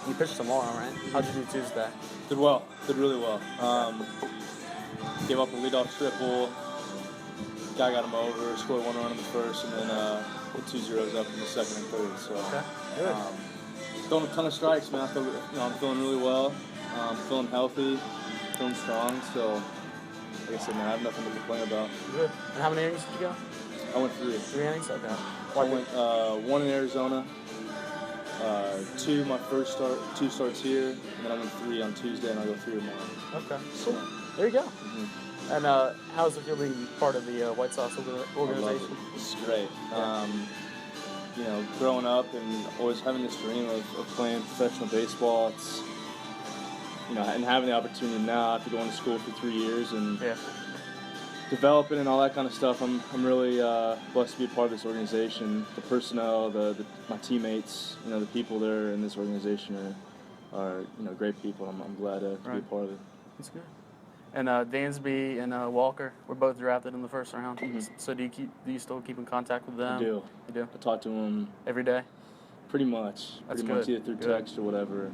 You pitched tomorrow, right? How'd you do Tuesday? Did well. Did really well. Gave up a leadoff triple. Guy got him over, scored 1 run in the first, and then put 2 zeros up in the second and third. So, Good. throwing a ton of strikes, man. I'm feeling really well. Feeling healthy, feeling strong. So, like I said, man, I have nothing to complain about. Good. And how many innings did you go? I went 3. 3 innings? Okay. I went 1 in Arizona, 2 my first start, 2 starts here, and then I went 3 on Tuesday, and I'll go 3 tomorrow. Okay, cool. There you go. Mm-hmm. And how's it feel being part of the White Sox organization? I love it. It's great. Growing up and always having this dream of playing professional baseball, it's, and having the opportunity now after going to school for 3 years and developing and all that kind of stuff, I'm really blessed to be a part of this organization. The personnel, my teammates, the people there in this organization are great people. I'm glad to be a part of it. That's good. And Dansby and Walker were both drafted in the first round. Mm-hmm. So do you still keep in contact with them? I do. You do? I talk to them every day? Pretty much. That's pretty good. much either through text or whatever.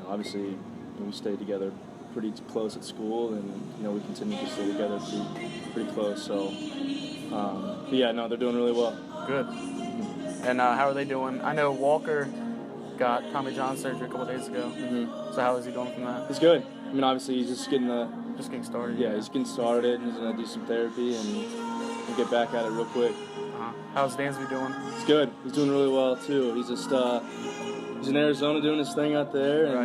Obviously we stayed together pretty close at school, and we continue to stay together pretty close. So, they're doing really well. Good. And how are they doing? I know Walker got Tommy John surgery a couple days ago. Mm-hmm. So how is he doing from that? He's good. Obviously he's just getting started. Yeah, he's getting started, and he's gonna do some therapy and get back at it real quick. How's Dansby doing? He's good. He's doing really well too. He's just he's in Arizona doing his thing out there,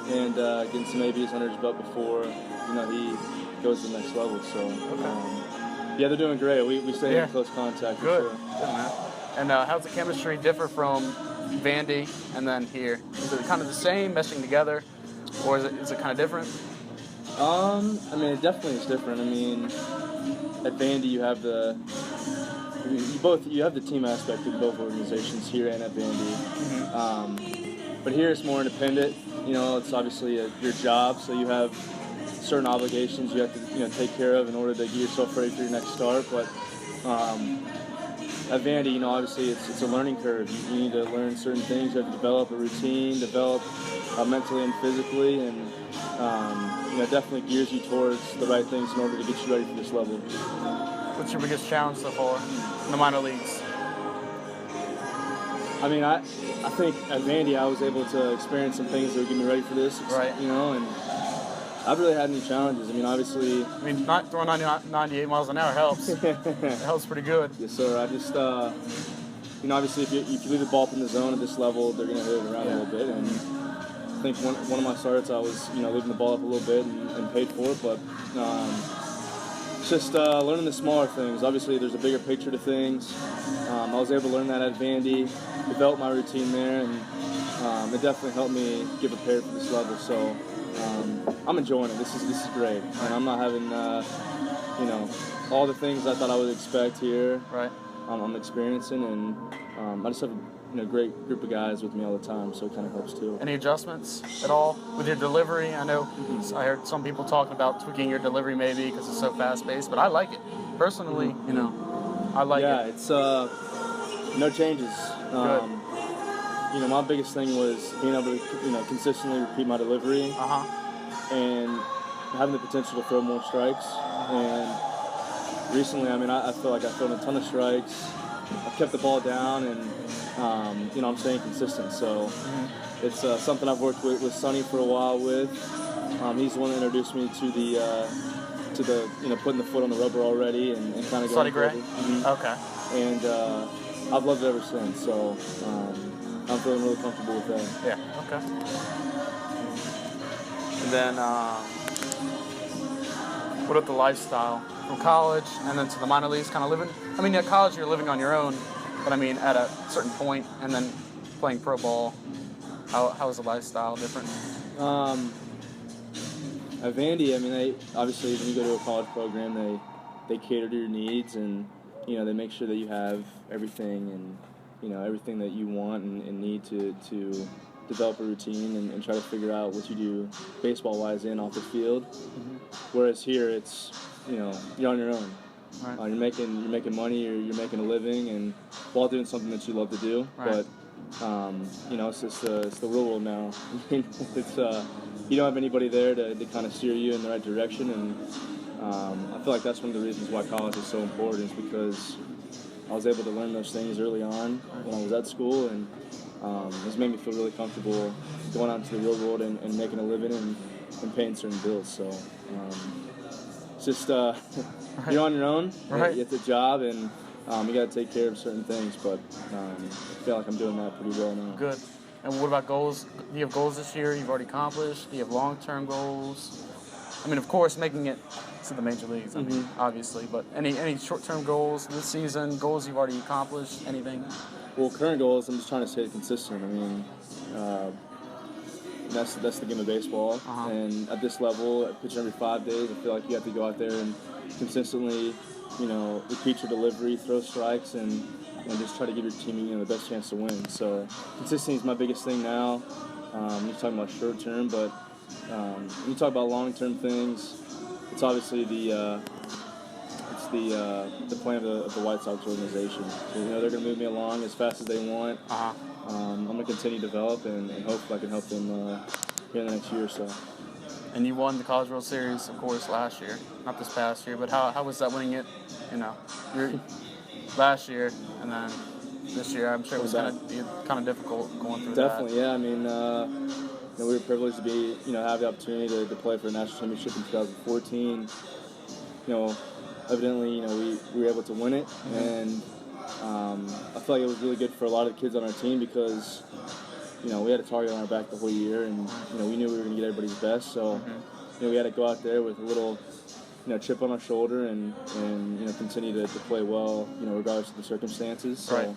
and getting some ABs under his belt before he goes to the next level. So they're doing great. We stay in close contact. Good. For sure. Good, man. And how's the chemistry differ from Vandy and then here? Is it kind of the same, meshing together, or is it kind of different? It definitely is different. At Vandy you have you have the team aspect in both organizations here and at Vandy. Mm-hmm. But here it's more independent. It's obviously your job, so you have certain obligations you have to take care of in order to get yourself ready for your next start. But at Vandy, obviously it's a learning curve. You need to learn certain things. You have to develop a routine, develop mentally and physically, and definitely gears you towards the right things in order to get you ready for this level. What's your biggest challenge so far in the minor leagues? I think at Vandy I was able to experience some things that would get me ready for this. Right. And I've really had any challenges. Obviously. Not throwing 98 miles an hour helps. It helps pretty good. Yes, sir. I just, obviously if you leave the ball up in the zone at this level, they're going to hit it around a little bit. And I think one of my starts I was, leaving the ball up a little bit and paid for it. But it's just learning the smaller things. Obviously there's a bigger picture to things. I was able to learn that at Vandy, develop my routine there, and it definitely helped me get prepared for this level. So I'm enjoying it. This is great, and I'm not having all the things I thought I would expect here. Right. I'm experiencing, and I just have a great group of guys with me all the time, so it kind of helps too. Any adjustments at all with your delivery? I know I heard some people talking about tweaking your delivery maybe because it's so fast-paced, but I like it personally. I like it. Yeah, it's no changes. Good. My biggest thing was being able to consistently repeat my delivery and having the potential to throw more strikes. And recently, I feel like I've thrown a ton of strikes. I've kept the ball down, and I'm staying consistent. So it's something I've worked with Sonny for a while with. He's the one that introduced me to the putting the foot on the rubber already and kind of going. Sonny Gray. Okay. And I've loved it ever since. So I'm feeling really comfortable with that. Yeah. Okay. And then what about the lifestyle from college and then to the minor leagues? Kind of living. At college you're living on your own, but at a certain point, and then playing pro ball. How is the lifestyle different? At Vandy, obviously when you go to a college program, they cater to your needs, and they make sure that you have everything and everything that you want and need to develop a routine and try to figure out what you do baseball-wise and off the field. Whereas here, it's you're on your own. Right. You're making money, you're making a living, and while doing something that you love to do. Right. But it's just it's the real world now. I mean, it's you don't have anybody there to kind of steer you in the right direction, and I feel like that's one of the reasons why college is so important, is because I was able to learn those things early on when I was at school, and it's made me feel really comfortable going out into the real world and making a living and paying certain bills. So it's just you're on your own. Right. It's a job, and you got to take care of certain things. But I feel like I'm doing that pretty well now. Good. And what about goals? Do you have goals this year you've already accomplished? Do you have long-term goals? I mean, of course, making it to the major leagues, I mean, obviously. But any short-term goals this season, goals you've already accomplished, anything? Well, current goals, I'm just trying to stay consistent. I mean, that's the game of baseball. And at this level, pitching every 5 days, I feel like you have to go out there and consistently, repeat your delivery, throw strikes, and just try to give your team, the best chance to win. So consistency is my biggest thing now. You're talking about short term, but when you talk about long term things, it's obviously the plan of the White Sox organization. So, they're going to move me along as fast as they want. I'm going to continue to develop and hopefully I can help them here in the next year or so. And you won the College World Series, of course, last year, not this past year. But how was that winning it? Last year and then this year, I'm sure it was kind of difficult going through Definitely, yeah. I mean, we were privileged to have the opportunity to play for a national championship in 2014. Evidently, we were able to win it, and I feel like it was really good for a lot of the kids on our team because, we had a target on our back the whole year, and we knew we were going to get everybody's best. So, we had to go out there with a little, chip on our shoulder and continue to play well, regardless of the circumstances. So,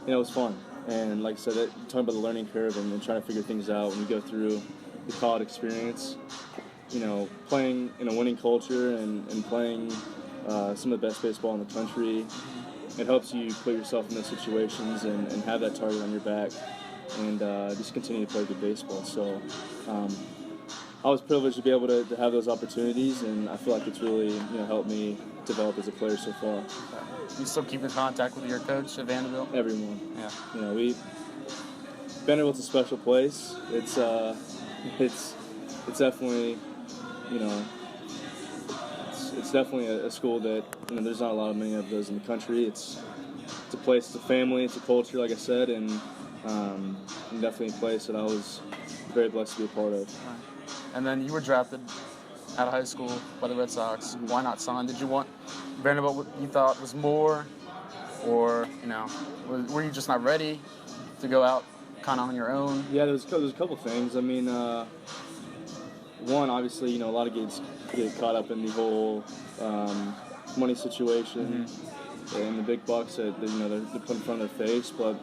it was fun. And like I said, talking about the learning curve and trying to figure things out when you go through the college experience, playing in a winning culture and playing some of the best baseball in the country, it helps you put yourself in those situations and have that target on your back and just continue to play good baseball. So I was privileged to be able to have those opportunities, and I feel like it's really helped me develop as a player so far. You still keep in contact with your coach at Vanderbilt? Everyone. Yeah. Vanderbilt's a special place. It's definitely, it's definitely a school that there's not a lot of many of those in the country. It's a place, it's a family, it's a culture, like I said, and definitely a place that I was very blessed to be a part of. Right. And then you were drafted out of high school by the Red Sox. Why not sign? Did you want Vanderbilt? What you thought was more, or were you just not ready to go out kind of on your own? Yeah, there's a couple things. I mean, one, obviously, a lot of kids get caught up in the whole money situation and the big bucks that they're put in front of their face. But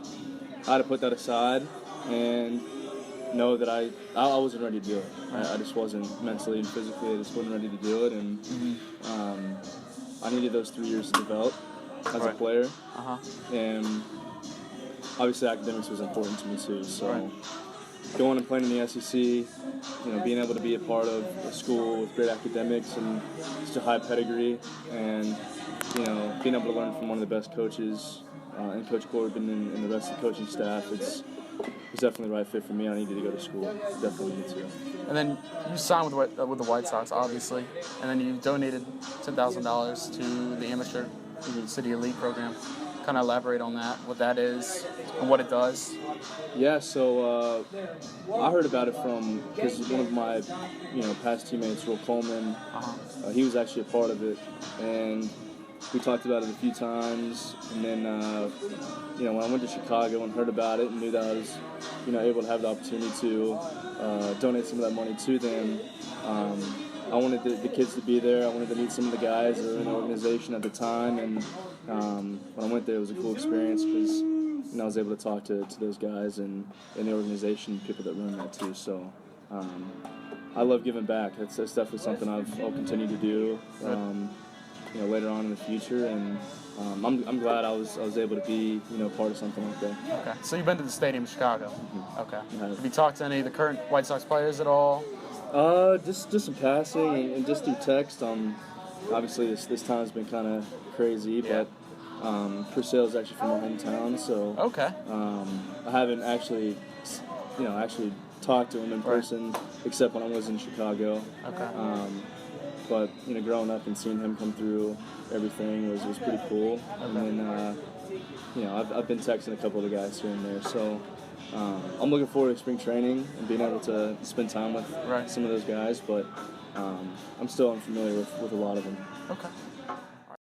I had to put that aside and know that I wasn't ready to do it. I just wasn't mentally and physically. I just wasn't ready to do it, and I needed those 3 years to develop as a player. And obviously, academics was important to me too. So going and playing in the SEC, being able to be a part of a school with great academics and just a high pedigree, and being able to learn from one of the best coaches, and Coach Corbin and the rest of the coaching staff, it's definitely the right fit for me. I needed to go to school. Definitely need to. And then you signed with the White Sox, obviously, and then you donated $10,000 to the amateur City Elite program. Kind of elaborate on that, what that is and what it does. Yeah, so I heard about it because one of my past teammates, Will Coleman, he was actually a part of it, and we talked about it a few times. And then when I went to Chicago and heard about it and knew that I was able to have the opportunity to donate some of that money to them, I wanted the kids to be there. I wanted to meet some of the guys that were in the organization at the time, and when I went there, it was a cool experience because I was able to talk to those guys and the organization, people that run that too. So I love giving back. That's definitely something I'll continue to do later on in the future, and I'm glad I was able to be part of something like that. Okay, so you've been to the stadium in Chicago. Okay, have you talked to any of the current White Sox players at all? Just some passing and just through text. Obviously this time has been kind of crazy, but Purcell is actually from my hometown, so Okay. I haven't actually talked to him in person except when I was in Chicago. Okay. But growing up and seeing him come through everything was pretty cool. And then I've been texting a couple of the guys here and there, so I'm looking forward to spring training and being able to spend time with some of those guys. But I'm still unfamiliar with a lot of them. Okay.